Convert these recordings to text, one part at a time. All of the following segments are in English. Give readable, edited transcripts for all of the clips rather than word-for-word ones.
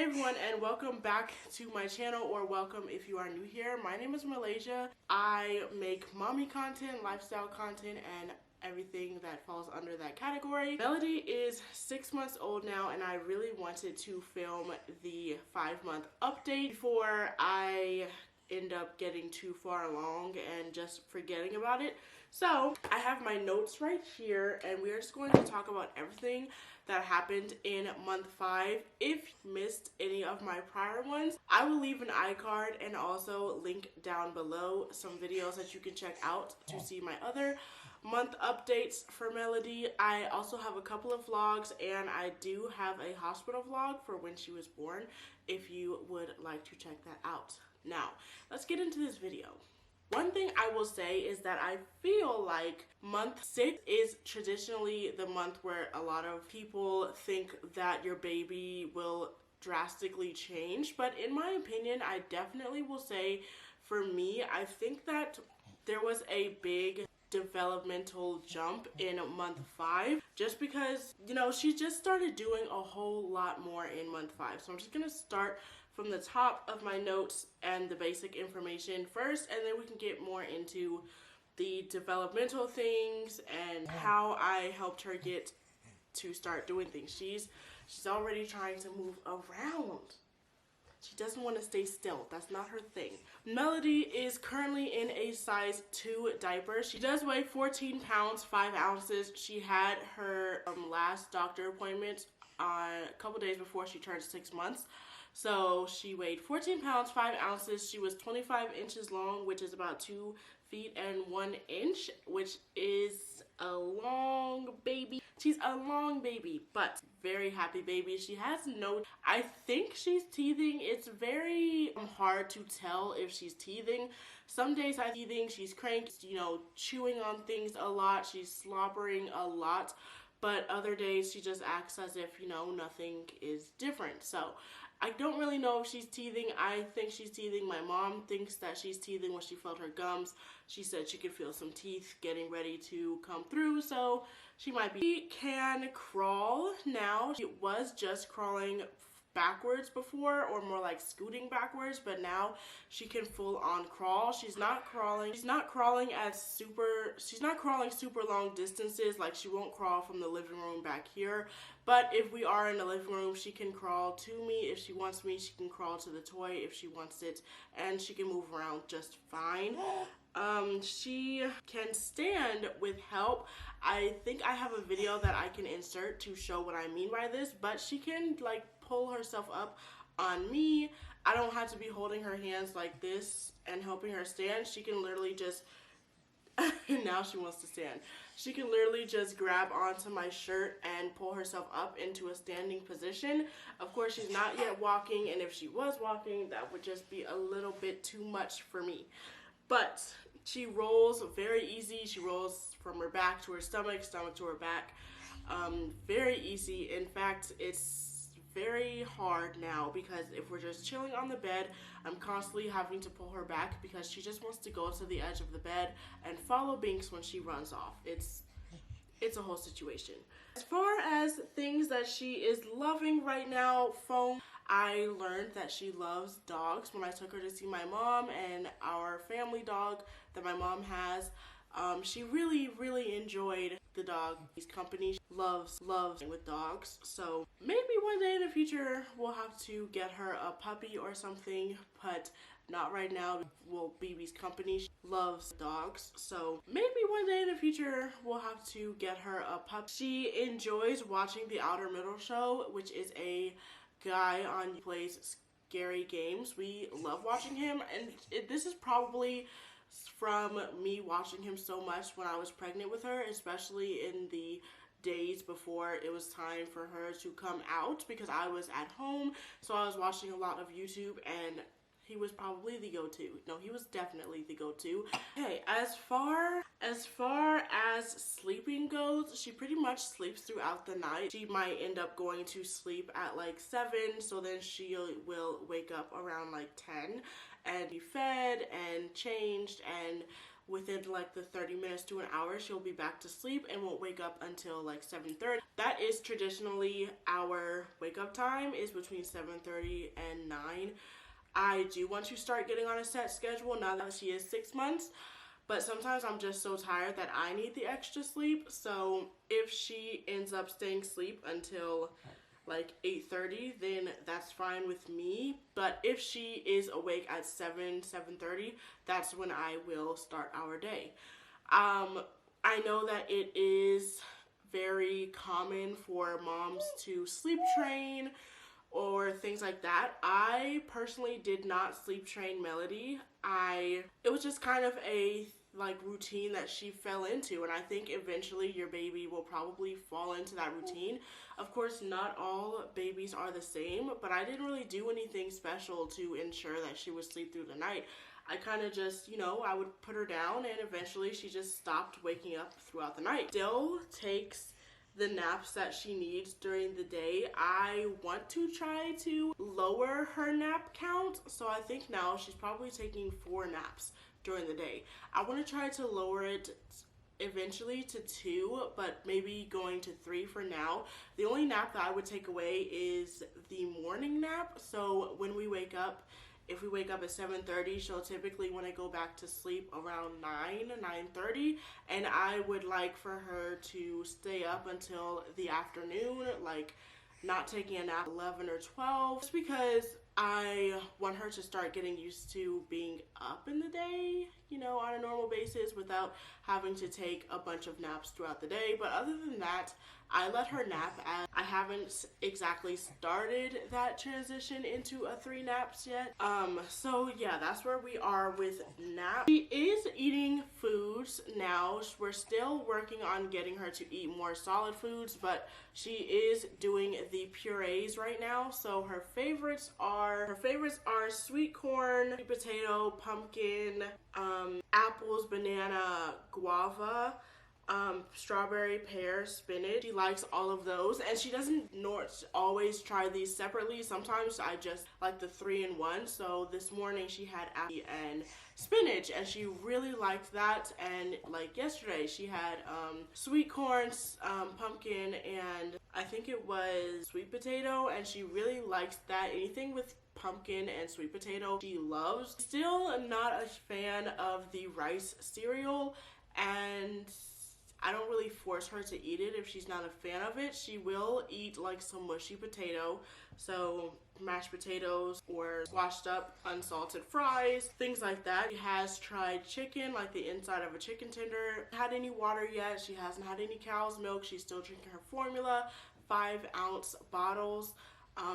everyone, and welcome back to my channel, or welcome if you are new here. My name is Malaysia. I make mommy content, lifestyle content, and everything that falls under that category. Melody is 6 months old now, and I really wanted to film the 5-month update before I end up getting too far along and just forgetting about it. So I have my notes right here, and we are just going to talk about everything that happened in month 5. If you missed any of my prior ones, I will leave an iCard and also link down below some videos that you can check out to see my other month updates for Melody. I also have a couple of vlogs, and I do have a hospital vlog for when she was born if you would like to check that out. Now, let's get into this video. One thing I will say is that I feel like month 6 is traditionally the month where a lot of people think that your baby will drastically change. But in my opinion, I definitely will say, for me, I think that there was a big developmental jump in month 5, just because, you know, she just started doing a whole lot more in month 5. So I'm just gonna start from the top of my notes and the basic information first, and then we can get more into the developmental things and how I helped her get to start doing things. She's already trying to move around. She doesn't want to stay still. That's not her thing. Melody is currently in a size 2 diaper. She does weigh 14 pounds, 5 ounces. She had her last doctor appointment a couple days before she turned 6 months. So she weighed 14 pounds, 5 ounces. She was 25 inches long, which is about 2 feet and 1 inch, which is a long baby. She's a long baby, but very happy baby. She has no, I think she's teething. It's very hard to tell if she's teething. Some days I teething, she's cranked, you know, chewing on things a lot. She's slobbering a lot, but other days she just acts as if, you know, nothing is different. So I don't really know if she's teething. I think she's teething. My mom thinks that she's teething when she felt her gums. She said she could feel some teeth getting ready to come through, so she might be. She can crawl now. She was just crawling backwards before, or more like scooting backwards, but now she can full on crawl. She's not crawling super long distances. Like, she won't crawl from the living room back here, but if we are in the living room, she can crawl to me. If she wants me, she can crawl to the toy if she wants it, and she can move around just fine. She can stand with help. I think I have a video that I can insert to show what I mean by this, but she can like pull herself up on me. I don't have to be holding her hands like this and helping her stand. She can literally just now she wants to stand. She can literally just grab onto my shirt and pull herself up into a standing position. Of course, she's not yet walking, and if she was walking, that would just be a little bit too much for me. But she rolls very easy. She rolls from her back to her stomach, stomach to her back. Very easy. In fact, it's very hard now because if we're just chilling on the bed, I'm constantly having to pull her back because she just wants to go to the edge of the bed and follow Binks when she runs off. It's a whole situation. As far as things that she is loving right now, phone. I learned that she loves dogs when I took her to see my mom and our family dog that my mom has. She really enjoyed the dog's company. She loves with dogs. So maybe one day in the future we'll have to get her a puppy or something, but not right now. Well, BB's company. She loves dogs, so maybe one day in the future we'll have to get her a puppy. She enjoys watching the Outer Middle Show, which is a guy on plays scary games. We love watching him, and this is probably from me watching him so much when I was pregnant with her, especially in the days before it was time for her to come out, because I was at home, so I was watching a lot of YouTube, and he was probably the go-to. No, he was definitely the go-to. Okay, as far as sleeping goes, she pretty much sleeps throughout the night. She might end up going to sleep at like 7, so then she will wake up around like 10 and be fed and changed and within like the 30 minutes to an hour, she'll be back to sleep and won't wake up until like 7:30. That is traditionally our wake up time, is between 7:30 and 9. I do want to start getting on a set schedule now that she is 6 months, but sometimes I'm just so tired that I need the extra sleep. So if she ends up staying asleep until like 8:30, then that's fine with me. But if she is awake at 7:30, that's when I will start our day. I know that it is very common for moms to sleep train or things like that. I personally did not sleep train Melody. It was just kind of a like routine that she fell into, and I think eventually your baby will probably fall into that routine. Of course, not all babies are the same, but I didn't really do anything special to ensure that she would sleep through the night. I kind of just, I would put her down, and eventually she just stopped waking up throughout the night. Still takes the naps that she needs during the day. I want to try to lower her nap count, so I think now she's probably taking 4 naps during the day. I want to try to lower it eventually to 2, but maybe going to 3 for now. The only nap that I would take away is the morning nap. So when we wake up, if we wake up at 7:30, she'll typically want to go back to sleep around 9:30, and I would like for her to stay up until the afternoon, like not taking a nap 11 or 12, just because I want her to start getting used to being up in the day, on a normal basis without having to take a bunch of naps throughout the day. But other than that, I let her nap, as I haven't exactly started that transition into a 3 naps yet. So yeah, that's where we are with naps. She is eating foods now. We're still working on getting her to eat more solid foods, but she is doing the purees right now. So her favorites are sweet corn, sweet potato, pumpkin, apples, banana, guava, strawberry, pear, spinach. She likes all of those, and she doesn't always try these separately. Sometimes I just like the 3-in-1. So this morning she had apple and spinach, and she really liked that. And like yesterday she had sweet corn, pumpkin, and I think it was sweet potato, and she really likes that. Anything with pumpkin and sweet potato she loves. Still not a fan of the rice cereal, and I don't really force her to eat it if she's not a fan of it. She will eat like some mushy potato, so mashed potatoes or washed up unsalted fries, things like that. She has tried chicken, like the inside of a chicken tender. Had any water yet. She hasn't had any cow's milk. She's still drinking her formula, 5-ounce bottles.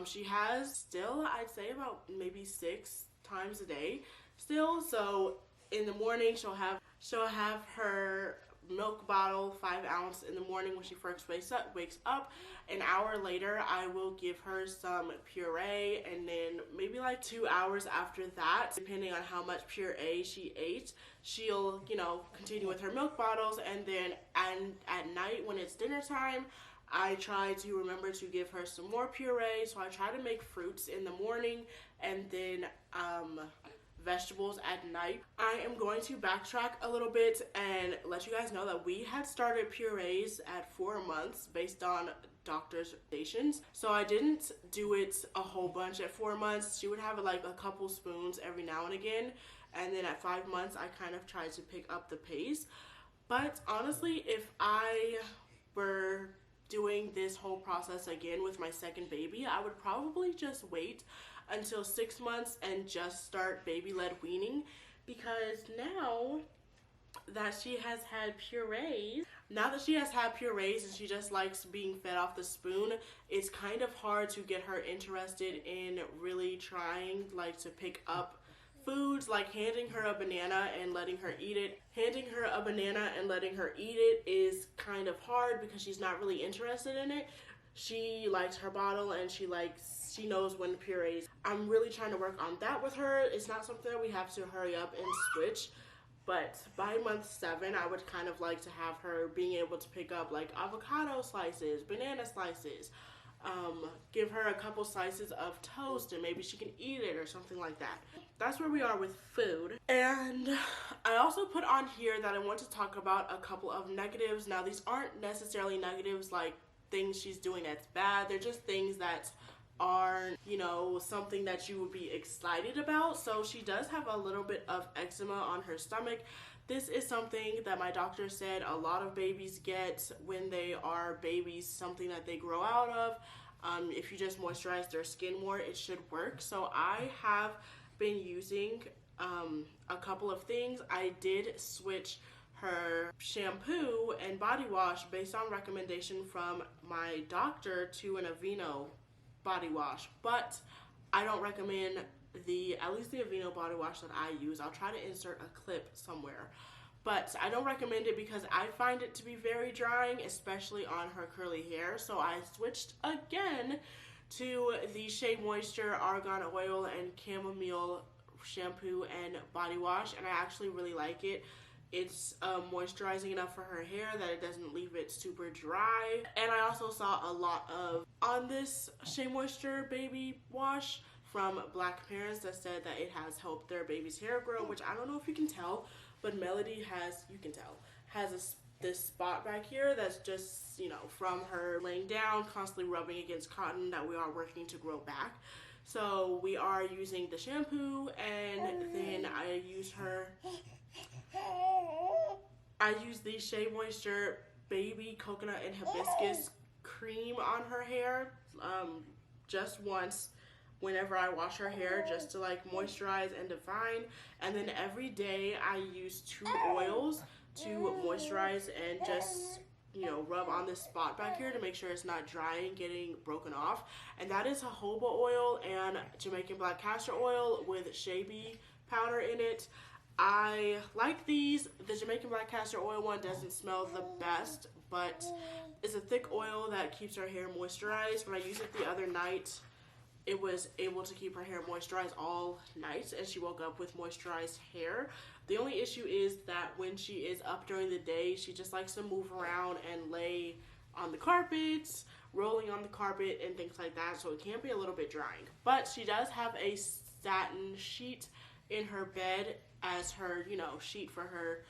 She has still, I'd say, about maybe 6 times a day still. So in the morning she'll have her milk bottle, 5-ounce, in the morning when she first wakes up. An hour later I will give her some puree, and then maybe like 2 hours after that, depending on how much puree she ate, she'll continue with her milk bottles. And then at night when it's dinner time, I try to remember to give her some more puree. So I try to make fruits in the morning, and then vegetables at night. I am going to backtrack a little bit and let you guys know that we had started purees at 4 months based on doctor's recommendations. So I didn't do it a whole bunch at 4 months. She would have like a couple spoons every now and again, and then at 5 months I kind of tried to pick up the pace. But honestly, if I were doing this whole process again with my second baby, I would probably just wait until 6 months and just start baby-led weaning, because now that she has had purees and she just likes being fed off the spoon, it's kind of hard to get her interested in really trying to pick up foods. Like handing her a banana and letting her eat it. Handing her a banana and letting her eat it is kind of hard because she's not really interested in it. She likes her bottle, and she knows when purees. I'm really trying to work on that with her. It's not something that we have to hurry up and switch, but by month 7, I would kind of like to have her being able to pick up like avocado slices, banana slices, give her a couple slices of toast and maybe she can eat it or something like that. That's where we are with food. And I also put on here that I want to talk about a couple of negatives. Now, these aren't necessarily negatives like things she's doing that's bad. They're just things that aren't, you know, something that you would be excited about. So she does have a little bit of eczema on her stomach. This is something that my doctor said a lot of babies get when they are babies, something that they grow out of. If you just moisturize their skin more, it should work. So I have been using a couple of things. I did switch her shampoo and body wash based on recommendation from my doctor to an Aveeno body wash, but I don't recommend at least the Aveeno body wash that I use. I'll try to insert a clip somewhere, but I don't recommend it because I find it to be very drying, especially on her curly hair. So I switched again to the Shea Moisture Argan Oil and Chamomile shampoo and body wash, and I actually really like it. It's moisturizing enough for her hair that it doesn't leave it super dry. And I also saw a lot of on this Shea Moisture baby wash from Black parents that said that it has helped their baby's hair grow, which I don't know if you can tell, but Melody has, you can tell, has this spot back here that's just, you know, from her laying down, constantly rubbing against cotton that we are working to grow back. So we are using the shampoo, and then I use the Shea Moisture Baby Coconut and Hibiscus cream on her hair just once whenever I wash her hair, just to like moisturize and define. And then every day I use 2 oils to moisturize and just, you know, rub on this spot back here to make sure it's not dry and getting broken off. And that is jojoba oil and Jamaican black castor oil with shea bee powder in it. I like these. The Jamaican black castor oil one doesn't smell the best, but it's a thick oil that keeps her hair moisturized. When I used it the other night, it was able to keep her hair moisturized all night, and she woke up with moisturized hair. The only issue is that when she is up during the day, she just likes to move around and lay on the carpets, rolling on the carpet and things like that, so it can be a little bit drying. But she does have a satin sheet in her bed as her, you know, sheet for her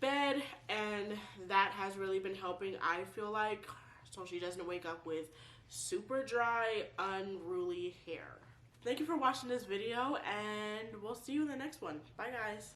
bed, and that has really been helping, I feel like, so she doesn't wake up with super dry, unruly hair. Thank you for watching this video, and we'll see you in the next one. Bye, guys.